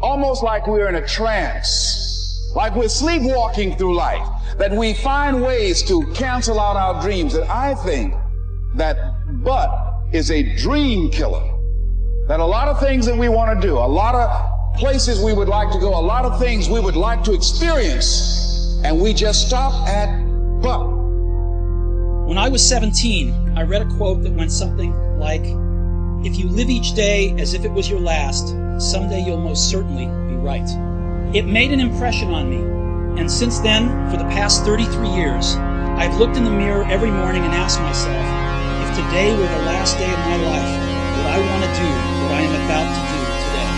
almost like we're in a trance, like we're sleepwalking through life, that we find ways to cancel out our dreams. And I think that but is a dream killer. That a lot of things that we want to do, a lot of places we would like to go, a lot of things we would like to experience, and we just stop at but. When I was 17, I read a quote that went something like, "If you live each day as if it was your last, someday you'll most certainly be right." It made an impression on me, and since then, for the past 33 years, I've looked in the mirror every morning and asked myself, if today were the last day of my life, would I want to do what I am about to do today?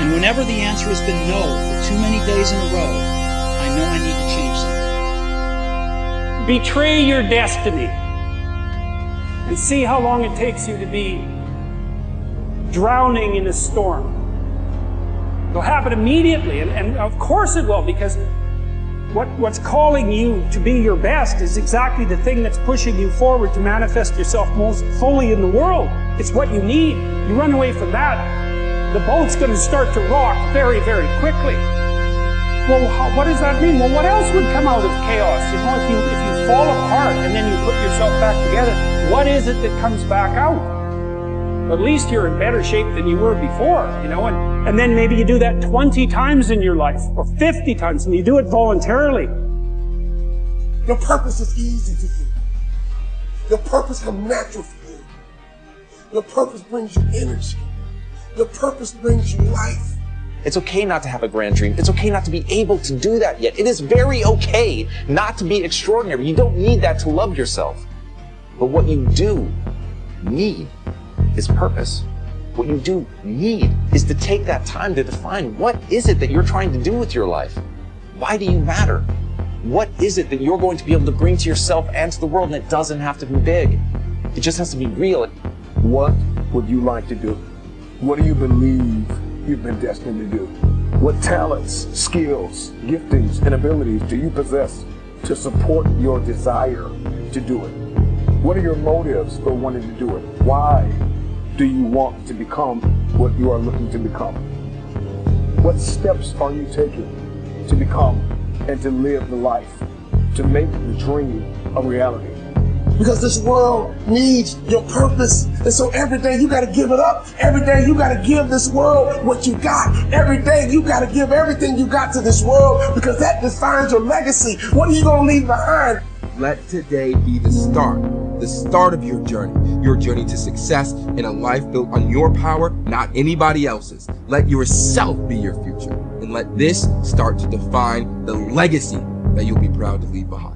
And whenever the answer has been no for too many days in a row, I know I need to change something. Betray your destiny and see how long it takes you to be drowning in a storm. It'll happen immediately, and of course it will, because what's calling you to be your best is exactly the thing that's pushing you forward to manifest yourself most fully in the world. It's what you need. You run away from that, the boat's going to start to rock very, very quickly. Well, what does that mean? Well, what else would come out of chaos? You know, if you fall apart and then you put yourself back together, what is it that comes back out? At least you're in better shape than you were before, you know, and then maybe you do that 20 times in your life, or 50 times, and you do it voluntarily. Your purpose is easy to you. Your purpose comes natural for you. Your purpose brings you energy. Your purpose brings you life. It's okay not to have a grand dream. It's okay not to be able to do that yet. It is very okay not to be extraordinary. You don't need that to love yourself. But what you do need is purpose. What you do need is to take that time to define what is it that you're trying to do with your life. Why do you matter? What is it that you're going to be able to bring to yourself and to the world? And it doesn't have to be big. It just has to be real. What would you like to do? What do you believe you've been destined to do? What talents, skills, giftings, and abilities do you possess to support your desire to do it? What are your motives for wanting to do it? Why do you want to become what you are looking to become? What steps are you taking to become and to live the life, to make the dream a reality? Because this world needs your purpose. And so every day you got to give it up. Every day you got to give this world what you got. Every day you got to give everything you got to this world, because that defines your legacy. What are you going to leave behind? Let today be the start of your journey to success in a life built on your power, not anybody else's. Let yourself be your future, and let this start to define the legacy that you'll be proud to leave behind.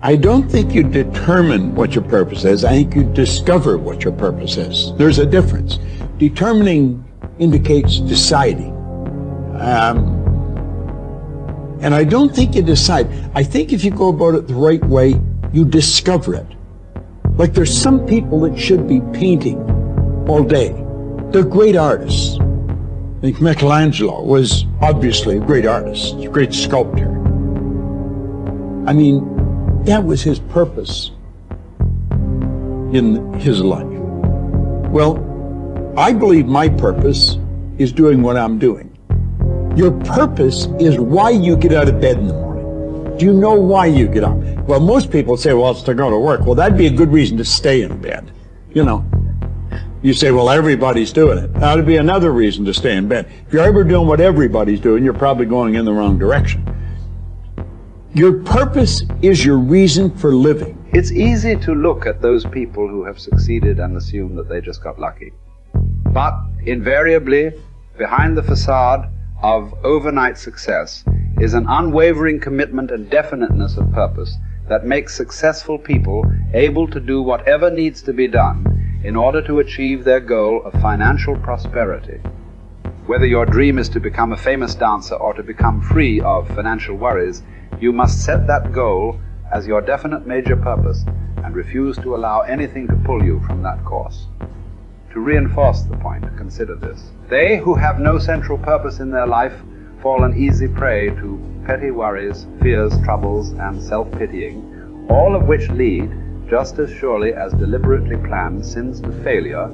I don't think you determine what your purpose is. I think you discover what your purpose is. There's a difference. Determining indicates deciding. And I don't think you decide. I think if you go about it the right way, you discover it. Like there's some people that should be painting all day. They're great artists. I think Michelangelo was obviously a great artist, a great sculptor. I mean, that was his purpose in his life. Well, I believe my purpose is doing what I'm doing. Your purpose is why you get out of bed in the morning. Do you know why you get up? Well, most people say, well, it's to go to work. Well, that'd be a good reason to stay in bed. You know, you say, well, everybody's doing it. That'd be another reason to stay in bed. If you're ever doing what everybody's doing, you're probably going in the wrong direction. Your purpose is your reason for living. It's easy to look at those people who have succeeded and assume that they just got lucky. But invariably, behind the facade of overnight success is an unwavering commitment and definiteness of purpose that makes successful people able to do whatever needs to be done in order to achieve their goal of financial prosperity. Whether your dream is to become a famous dancer or to become free of financial worries, you must set that goal as your definite major purpose and refuse to allow anything to pull you from that course. To reinforce the point, consider this. They who have no central purpose in their life fall an easy prey to petty worries, fears, troubles, and self-pitying, all of which lead, just as surely as deliberately planned sins, to failure,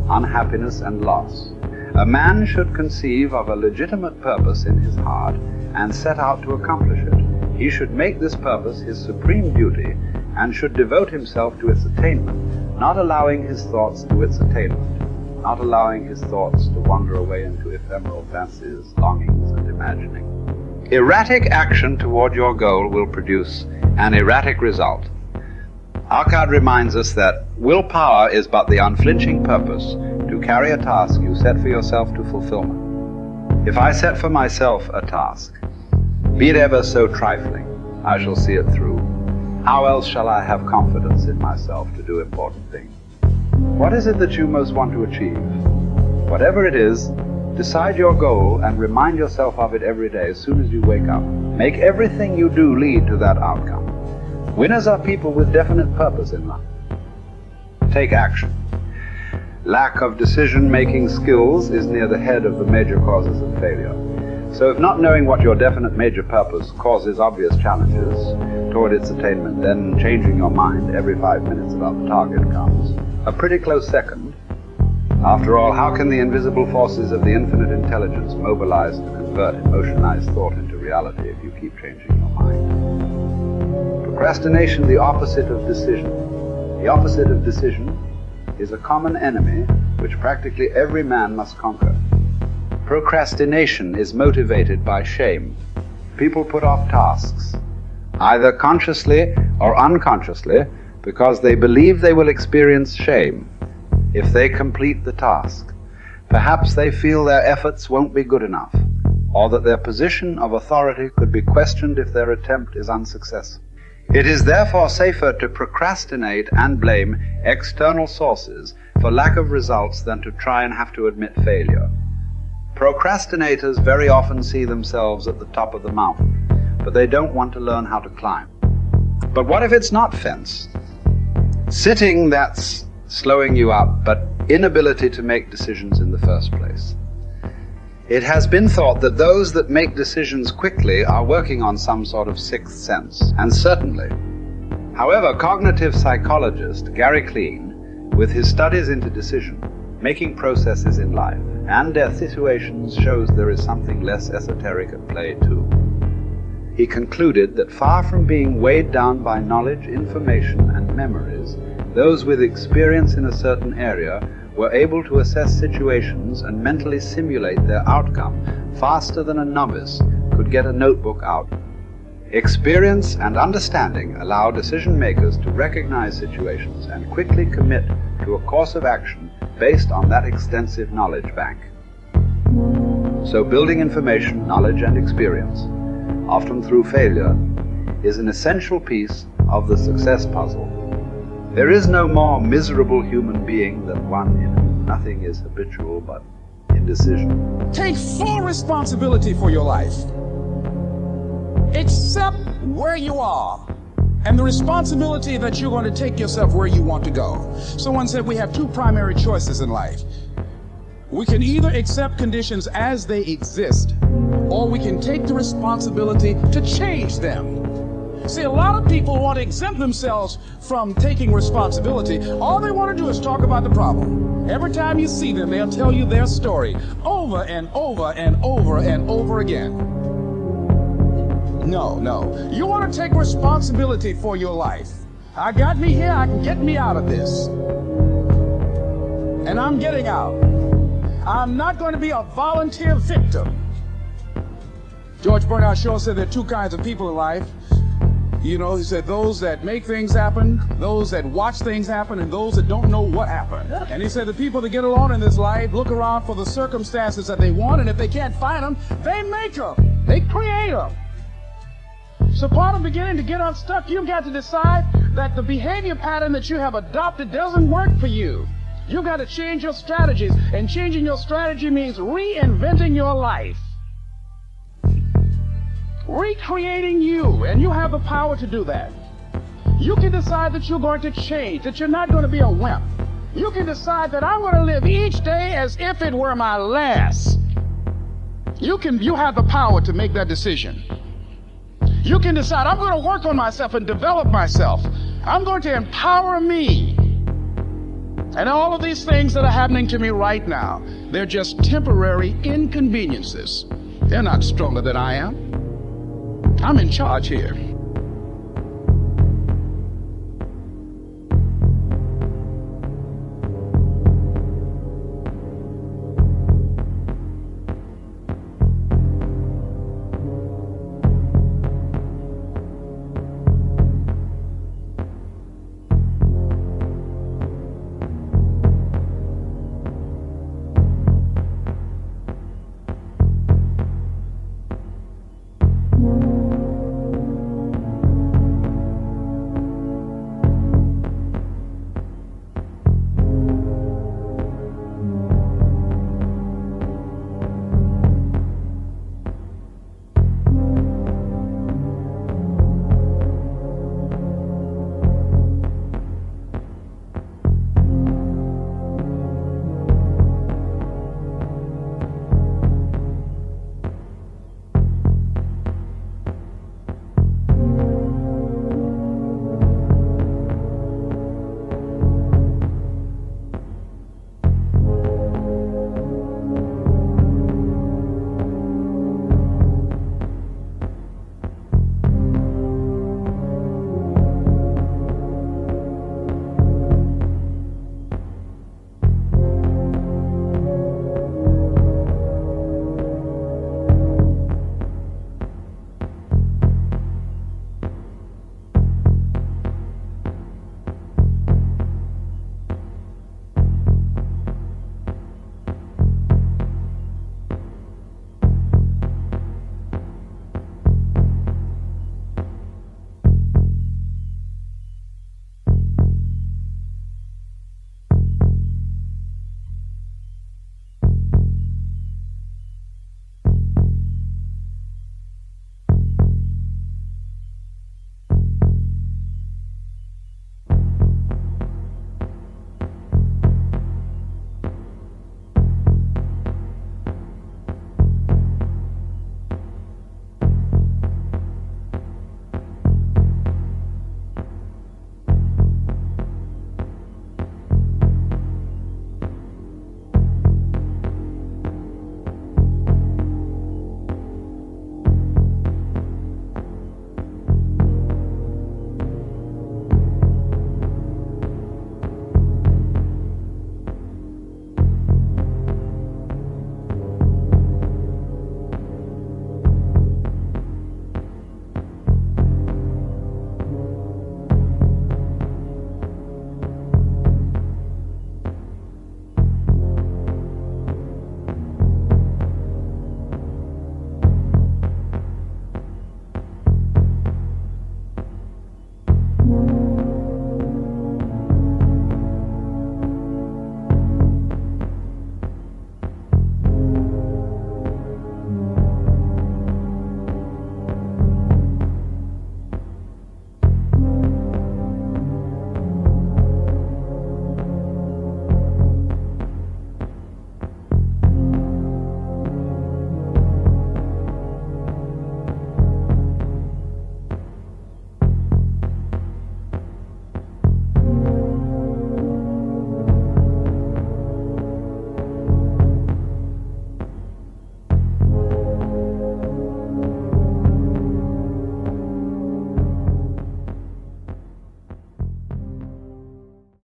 unhappiness, and loss. A man should conceive of a legitimate purpose in his heart and set out to accomplish it. He should make this purpose his supreme duty and should devote himself to its attainment, not allowing his thoughts to its attainment, not allowing his thoughts to wander away into ephemeral fancies, longings, and imagining. Erratic action toward your goal will produce an erratic result. Arkad reminds us that willpower is but the unflinching purpose to carry a task you set for yourself to fulfillment. If I set for myself a task, be it ever so trifling, I shall see it through. How else shall I have confidence in myself to do important things? What is it that you most want to achieve? Whatever it is, decide your goal and remind yourself of it every day as soon as you wake up. Make everything you do lead to that outcome. Winners are people with definite purpose in life. Take action. Lack of decision-making skills is near the head of the major causes of failure. So if not knowing what your definite major purpose causes obvious challenges toward its attainment, then changing your mind every 5 minutes about the target comes a pretty close second. After all, how can the invisible forces of the infinite intelligence mobilize to convert emotionized thought into reality if you keep changing your mind? Procrastination, the opposite of decision. The opposite of decision is a common enemy which practically every man must conquer. Procrastination is motivated by shame. People put off tasks, either consciously or unconsciously, because they believe they will experience shame if they complete the task. Perhaps they feel their efforts won't be good enough, or that their position of authority could be questioned if their attempt is unsuccessful. It is therefore safer to procrastinate and blame external sources for lack of results than to try and have to admit failure. Procrastinators very often see themselves at the top of the mountain, but they don't want to learn how to climb. But what if it's not fence? Sitting, that's slowing you up, but inability to make decisions in the first place. It has been thought that those that make decisions quickly are working on some sort of sixth sense, and certainly. However, cognitive psychologist Gary Klein, with his studies into decision-making processes in life and their situations, shows there is something less esoteric at play too. He concluded that far from being weighed down by knowledge, information, and memories, those with experience in a certain area were able to assess situations and mentally simulate their outcome faster than a novice could get a notebook out. Experience and understanding allow decision makers to recognize situations and quickly commit to a course of action based on that extensive knowledge bank. So building information, knowledge, and experience, often through failure, is an essential piece of the success puzzle. There is no more miserable human being than one in whom nothing is habitual but indecision. Take full responsibility for your life. Accept where you are and the responsibility that you're going to take yourself where you want to go. Someone said we have two primary choices in life. We can either accept conditions as they exist, or we can take the responsibility to change them. See, a lot of people want to exempt themselves from taking responsibility. All they want to do is talk about the problem. Every time you see them, they'll tell you their story over and over and over and over again. No. You want to take responsibility for your life. I got me here, I can get me out of this. And I'm getting out. I'm not going to be a volunteer victim. George Bernard Shaw said there are two kinds of people in life. You know, he said those that make things happen, those that watch things happen, and those that don't know what happened. And he said the people that get along in this life look around for the circumstances that they want, and if they can't find them, they make them. They create them. So part of beginning to get unstuck, you've got to decide that the behavior pattern that you have adopted doesn't work for you. You've got to change your strategies, and changing your strategy means reinventing your life. Recreating you, and you have the power to do that. You can decide that you're going to change, that you're not going to be a wimp. You can decide that I'm going to live each day as if it were my last. You have the power to make that decision. You can decide I'm going to work on myself and develop myself. I'm going to empower me. And all of these things that are happening to me right now, they're just temporary inconveniences. They're not stronger than I am. I'm in charge here.